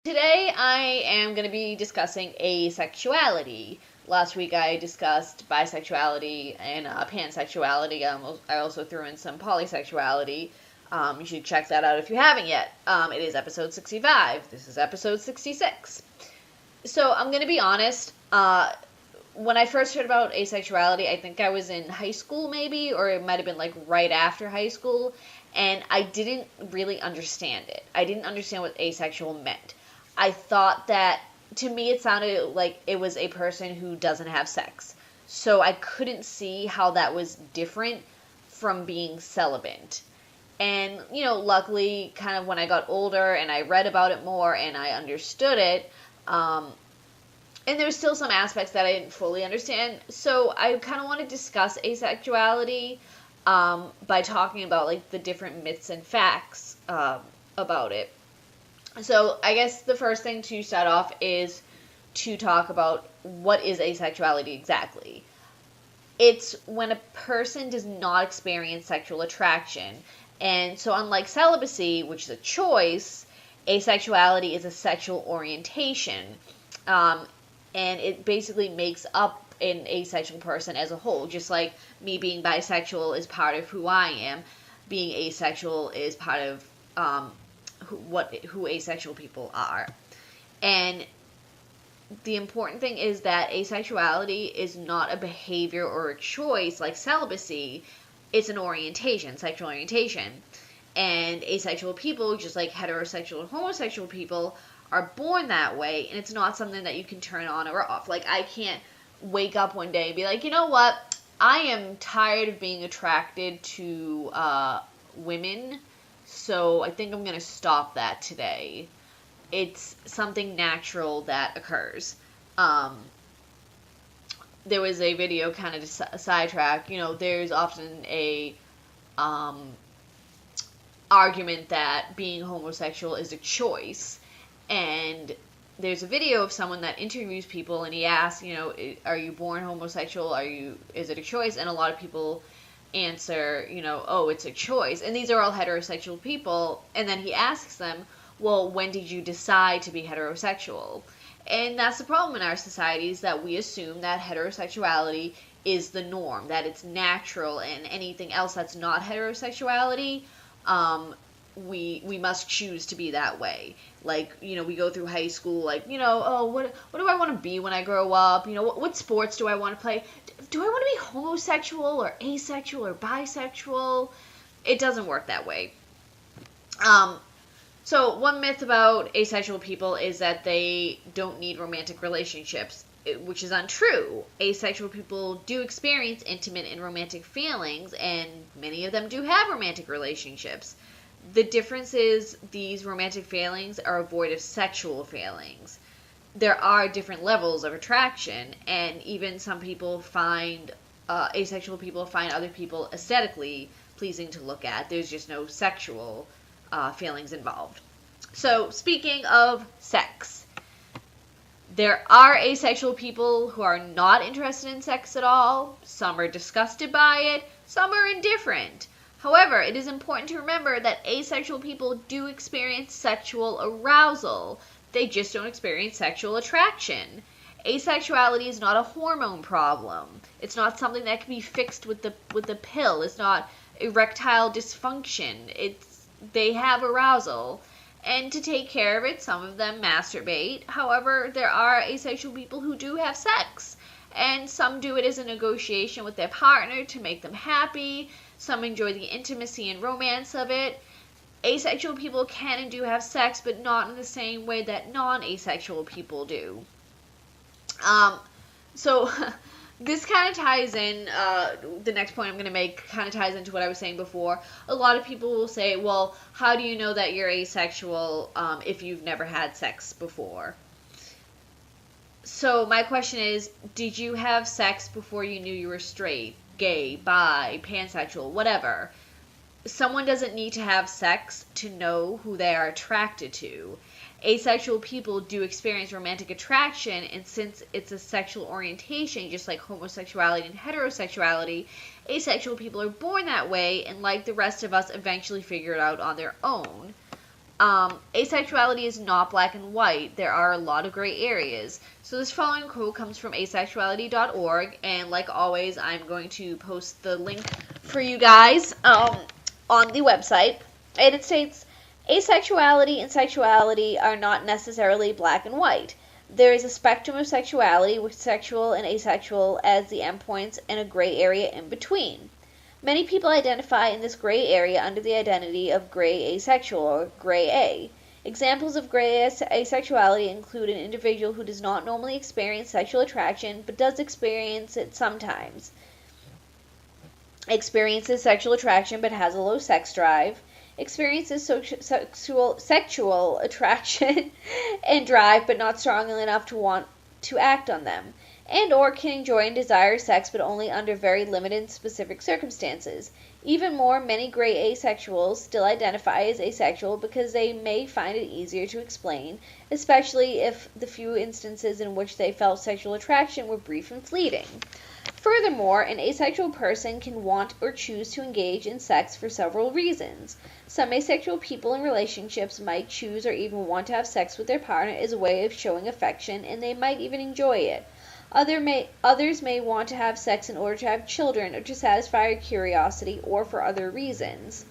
Today I am going to be discussing asexuality. Last week I discussed bisexuality and pansexuality. I also threw in some polysexuality. You should check that out if you haven't yet. It is episode 65. This is episode 66. So I'm going to be honest. When I first heard about asexuality, I think I was in high school maybe, or it might have been like right after high school, and I didn't really understand it. I didn't understand what asexual meant. I thought that, to me, it sounded like it was a person who doesn't have sex. So I couldn't see how that was different from being celibate. And, luckily, kind of when I got older and I read about it more and I understood it, and there's still some aspects that I didn't fully understand. So I kind of want to discuss asexuality by talking about, like, the different myths and facts about it. So I guess the first thing to start off is to talk about what is asexuality exactly. It's when a person does not experience sexual attraction. And so unlike celibacy, which is a choice, asexuality is a sexual orientation. And it basically makes up an asexual person as a whole. Just like me being bisexual is part of who I am, being asexual is part of who asexual people are. And the important thing is that asexuality is not a behavior or a choice like celibacy. It's an orientation, sexual orientation. And asexual people, just like heterosexual and homosexual people, are born that way, and it's not something that you can turn on or off. Like, I can't wake up one day and be like, you know what, I am tired of being attracted to women, so I think I'm going to stop that today. It's something natural that occurs. There was a video, kind of a sidetrack, there's often a argument that being homosexual is a choice. And there's a video of someone that interviews people, and he asks, are you born homosexual? Is it a choice? And a lot of people answer, oh, it's a choice. And these are all heterosexual people. And then he asks them, well, when did you decide to be heterosexual? And that's the problem in our society, is that we assume that heterosexuality is the norm, that it's natural, and anything else that's not heterosexuality, we must choose to be that way. Like, we go through high school, like, oh, what do I want to be when I grow up? What sports do I want to play? Do I want to be homosexual or asexual or bisexual? It doesn't work that way. So one myth about asexual people is that they don't need romantic relationships, which is untrue. Asexual people do experience intimate and romantic feelings, and many of them do have romantic relationships. The difference is these romantic feelings are void of sexual feelings. There are different levels of attraction, and even some people asexual people find other people aesthetically pleasing to look at. There's just no sexual feelings involved. So, speaking of sex, there are asexual people who are not interested in sex at all. Some are disgusted by it, some are indifferent. However, it is important to remember that asexual people do experience sexual arousal. They just don't experience sexual attraction. Asexuality is not a hormone problem. It's not something that can be fixed with the pill. It's not erectile dysfunction. They have arousal. And to take care of it, some of them masturbate. However, there are asexual people who do have sex. And some do it as a negotiation with their partner to make them happy. Some enjoy the intimacy and romance of it. Asexual people can and do have sex, but not in the same way that non-asexual people do. So this kind of ties in, the next point I'm going to make kind of ties into what I was saying before. A lot of people will say, well, how do you know that you're asexual if you've never had sex before? So my question is, did you have sex before you knew you were straight, gay, bi, pansexual, whatever? Someone doesn't need to have sex to know who they are attracted to. Asexual people do experience romantic attraction, and since it's a sexual orientation, just like homosexuality and heterosexuality, asexual people are born that way, and like the rest of us, eventually figure it out on their own. Asexuality is not black and white. There are a lot of gray areas. So this following quote comes from asexuality.org, and like always, I'm going to post the link for you guys on the website. And it states, asexuality and sexuality are not necessarily black and white. There is a spectrum of sexuality with sexual and asexual as the endpoints and a gray area in between. Many people identify in this gray area under the identity of gray asexual or gray A. Examples of gray asexuality include an individual who does not normally experience sexual attraction but does experience it sometimes, experiences sexual attraction but has a low sex drive, experiences sexual attraction and drive but not strongly enough to want to act on them, and or can enjoy and desire sex but only under very limited specific circumstances. Even more, many gray asexuals still identify as asexual because they may find it easier to explain, especially if the few instances in which they felt sexual attraction were brief and fleeting. Furthermore, an asexual person can want or choose to engage in sex for several reasons. Some asexual people in relationships might choose or even want to have sex with their partner as a way of showing affection, and they might even enjoy it. Others may want to have sex in order to have children or to satisfy a curiosity or for other reasons.